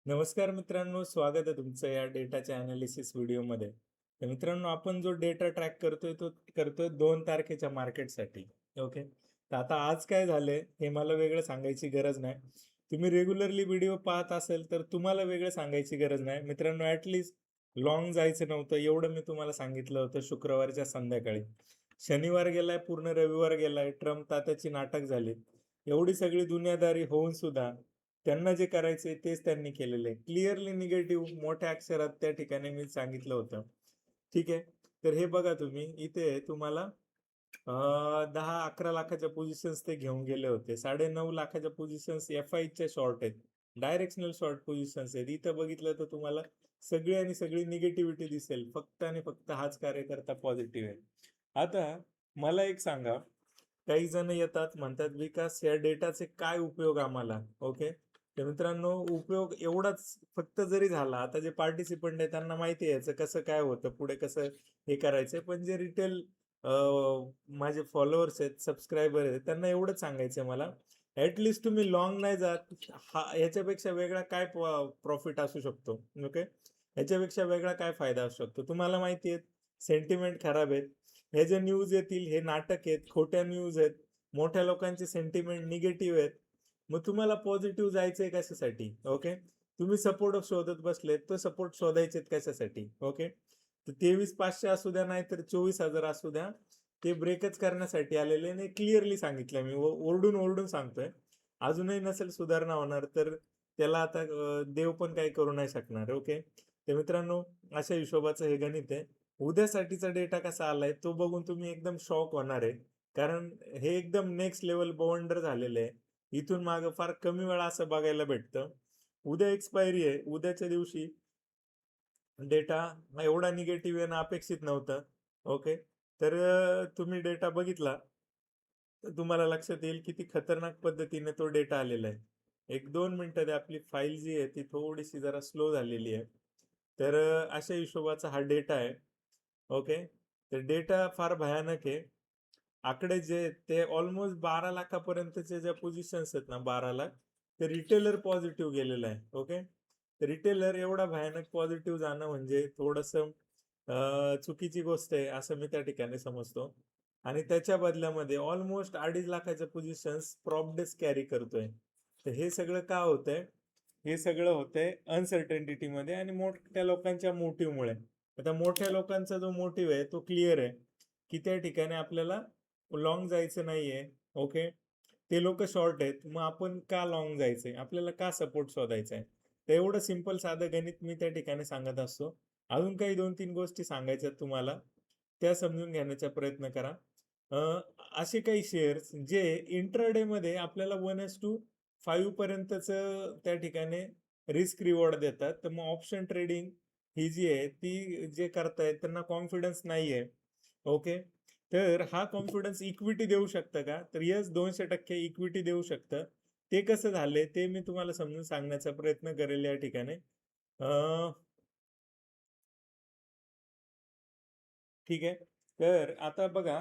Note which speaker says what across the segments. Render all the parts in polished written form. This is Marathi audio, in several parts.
Speaker 1: नमस्कार मित्रांनो, स्वागत आहे तुमचं या डेटाच्या अनालिसिस व्हिडिओमध्ये. तर मित्रांनो, आपण जो डेटा ट्रॅक करतोय तो करतोय 2 तारखेच्या मार्केटसाठी. ओके. तर आता आज काय झालंय हे मला वेगळं सांगायची गरज नाही. तुम्ही रेग्युलरली व्हिडिओ पाहत असेल तर तुम्हाला वेगळं सांगायची गरज नाही. मित्रांनो, ॲटलिस्ट लॉंग जायचं नव्हतं एवढं मी तुम्हाला सांगितलं होतं शुक्रवारच्या संध्याकाळी. शनिवार गेलाय, पूर्ण रविवार गेलाय, ट्रम्प तात्याची नाटक झाली. एवढी सगळी दुनियादारी होऊन सुद्धा त्यांना जे करायचंय तेच त्यांनी केलेलं आहे. क्लिअरली निगेटिव्ह मोठ्या अक्षरात त्या ठिकाणी मी सांगितलं होतं. ठीक आहे. तर हे बघा तुम्ही इथे तुम्हाला 10-11 लाखाच्या पोझिशन्स ते घेऊन गेले होते. 9.5 लाखाच्या पोझिशन्स एफ-आयच्या शॉर्ट आहेत. डायरेक्शनल शॉर्ट पोझिशन्स आहेत. इथं बघितलं तर तुम्हाला सगळी आणि सगळी निगेटिव्हिटी दिसेल. फक्त आणि फक्त हाच कार्यकर्ता पॉझिटिव्ह आहे. आता मला एक सांगा, काही जण येतात म्हणतात, विकास या डेटाचे काय उपयोग आम्हाला? ओके. तर मित्रांनो, उपयोग एवढाच फक्त जरी झाला, आता जे पार्टिसिपंट आहे त्यांना माहिती आहे याचं कसं काय होतं, पुढे कसं हे करायचंय. पण जे रिटेल माझे फॉलोअर्स आहेत, सबस्क्रायबर आहेत, त्यांना एवढंच सांगायचं मला, ऍटलिस्ट तुम्ही लॉंग नाही जात. हा याच्यापेक्षा वेगळा काय प्रॉफिट असू शकतो? ओके. याच्यापेक्षा वेगळा काय फायदा असू शकतो? तुम्हाला माहिती आहे सेंटिमेंट खराब आहेत. हे जे न्यूज येतील हे नाटक आहेत, खोट्या न्यूज आहेत, मोठ्या लोकांचे सेंटिमेंट निगेटिव्ह आहेत. मग तुम्हाला पॉझिटिव्ह जायचंय कशासाठी? ओके. तुम्ही सपोर्ट शोधत बसले, तो सपोर्ट शोधायचे कशासाठी? ओके. तर 23,500 असू द्या नाही तर 24,000 असू द्या, ते ब्रेकच करण्यासाठी आलेले नाही. क्लिअरली सांगितलं मी, ओरडून ओरडून सांगतोय. अजूनही नसेल सुधारणा होणार तर त्याला आता देव पण काही करू नाही शकणार. ओके. तर मित्रांनो, अशा हिशोबाचं हे गणित आहे. उद्यासाठीचा डेटा कसा आलाय तो बघून तुम्ही एकदम शॉक होणार आहे. कारण हे एकदम नेक्स्ट लेवल बवंडर झालेलं आहे. इथून मागं फार कमी वेळा असं बघायला भेटतं. उद्या एक्सपायरी आहे. उद्याच्या दिवशी डेटा एवढा निगेटिव्ह येणं अपेक्षित नव्हतं. ओके. तर तुम्ही डेटा बघितला तर तुम्हाला लक्षात येईल किती खतरनाक पद्धतीने तो डेटा आलेला आहे. 1-2 मिनिटं द्या. आपली फाईल जी आहे ती थोडीशी जरा स्लो झालेली आहे. तर अशा हिशोबाचा हा डेटा आहे. ओके. तर डेटा फार भयानक आहे. आकडे जे आहेत ते ऑलमोस्ट 12 लाखापर्यंतचे ज्या पोझिशन्स आहेत ना, 12 लाख, ते रिटेलर पॉझिटिव्ह गेलेलं आहे. ओके. रिटेलर एवढा भयानक पॉझिटिव्ह जाणं म्हणजे थोडंसं चुकीची गोष्ट आहे असं मी त्या ठिकाणी समजतो. आणि त्याच्या बदल्यामध्ये ऑलमोस्ट 2.5 लाखाच्या पोझिशन्स प्रॉप डेस्क कॅरी करतोय. तर हे सगळं का होतंय? हे सगळं होतंय अनसर्टेनिटीमध्ये आणि मोठ्या लोकांच्या मोटिव्हमुळे. आता मोठ्या लोकांचा जो मोटिव्ह आहे तो क्लिअर आहे, की त्या ठिकाणी आपल्याला लाँग जायचं नाहीये. ओके. ते लोक शॉर्ट आहेत. मग आपण का लाँग जायचंय? आपल्याला का सपोर्ट शोधायचा आहे? तर एवढं सिंपल साधं गणित मी त्या ठिकाणी सांगत असतो. अजून काही 2-3 गोष्टी सांगायच्या तुम्हाला, त्या समजून घेण्याचा प्रयत्न करा. असे काही शेअर्स जे इंट्राडेमध्ये आपल्याला 1:5 पर्यंतचं त्या ठिकाणी रिस्क रिवॉर्ड देतात. तर मग ऑप्शन ट्रेडिंग ही जी आहे ती जे करतायत त्यांना कॉन्फिडन्स नाहीये. ओके. तर हा कॉन्फिडन्स इक्विटी देऊ शकतं का? तर येस, 200% इक्विटी देऊ शकतं. ते कसं झालंय ते मी तुम्हाला समजून सांगण्याचा प्रयत्न करेल या ठिकाणी. ठीक आहे. तर आता बघा,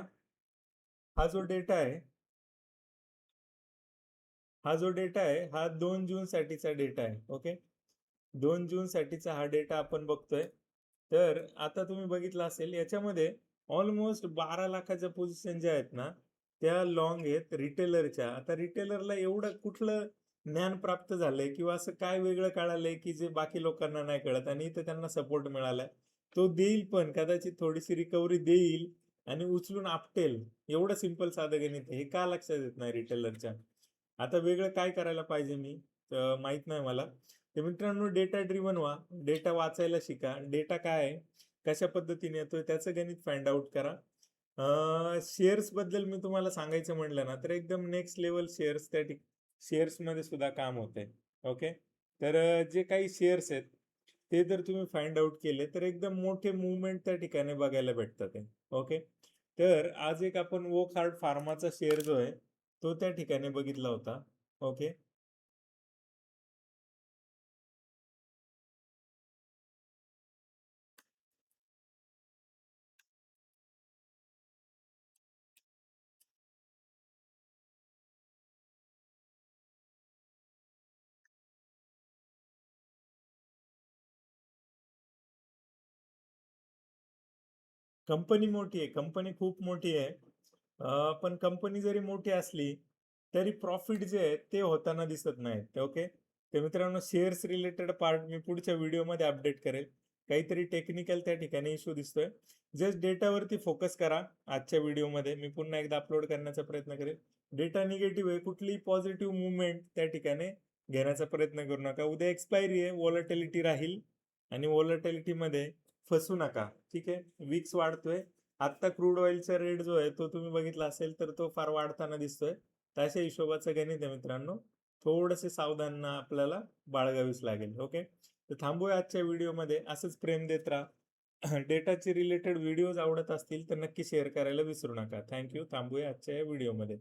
Speaker 1: हा जो डेटा आहे हा जो डेटा आहे हा 2 जून साठीचा डेटा आहे. ओके. 2 जून साठीचा हा डेटा आपण बघतोय. तर आता तुम्ही बघितलं असेल याच्यामध्ये ऑलमोस्ट 12 लाखाच्या पोझिशन ज्या आहेत ना, त्या लॉंग आहेत रिटेलरच्या. आता रिटेलरला एवढं कुठलं ज्ञान प्राप्त झालंय किंवा असं काय वेगळं कळालंय की जे बाकी लोकांना नाही कळत आणि इथं त्यांना सपोर्ट मिळालाय. तो देईल पण कदाचित थोडीशी रिकव्हरी देईल आणि उचलून आपटेल. एवढं सिंपल साधं गणित आहे. हे का लक्षात येत नाही रिटेलरच्या? आता वेगळं काय करायला पाहिजे मी? माहित नाही मला. तर मित्रांनो, डेटा ड्रिव्हन व्हा. डेटा वाचायला शिका. डेटा काय आहे? कशा पद्धतीने येतोय? त्याचं गणित फाइंड आउट करा. शेअर्स बद्दल मी तुम्हाला सांगायचं म्हटलं ना, तर एकदम नेक्स्ट लेवल शेअर्स शेअर्समध्ये सुद्धा काम होतंय. ओके. तर जे काही शेअर्स आहेत, ते जर तुम्ही फाइंड आउट केले, तर एकदम मोठे मूव्हमेंट त्या ठिकाणी बघायला भेटतात आहे. ओके. तर आज एक आपण वोकहार्ड फार्माचा शेअर जो आहे, तो त्या ठिकाणी बघितला होता. ओके. कंपनी मोठी आहे, कंपनी खूप मोठी आहे. पण कंपनी जरी मोठी असली, तरी प्रॉफिट जे आहे ते होताना दिसत नाहीत. ओके. तर मित्रांनो शेअर्स रिलेटेड पार्ट मी पुढच्या व्हिडिओमध्ये अपडेट करेल. काहीतरी टेक्निकल त्या ठिकाणी इश्यू दिसतोय. जस्ट डेटावरती फोकस करा आजच्या व्हिडिओमध्ये. मी पुन्हा एकदा अपलोड करण्याचा प्रयत्न करेल. डेटा निगेटिव्ह आहे, कुठलीही पॉझिटिव्ह मूव्हमेंट त्या ठिकाणी घेण्याचा प्रयत्न करू नका. उद्या एक्सपायरी आहे, व्हॉलॅटिलिटी राहील आणि व्हॉलॅटिलिटीमध्ये फसू नका. ठीक आहे. विक्स वाढतोय. आत्ता क्रूड ऑइलचा रेट जो आहे तो तुम्ही बघितला असेल तर तो फार वाढताना दिसतोय. तर अशा हिशोबाचं गणित आहे मित्रांनो. थोडेसे सावधान आपल्याला बाळगावीच लागेल. ओके. तर थांबूया आजच्या व्हिडिओमध्ये. असंच प्रेम देत राहा. डेटाचे रिलेटेड व्हिडिओज आवडत असतील तर नक्की शेअर करायला विसरू नका. थँक्यू. थांबूया आजच्या या व्हिडिओमध्ये.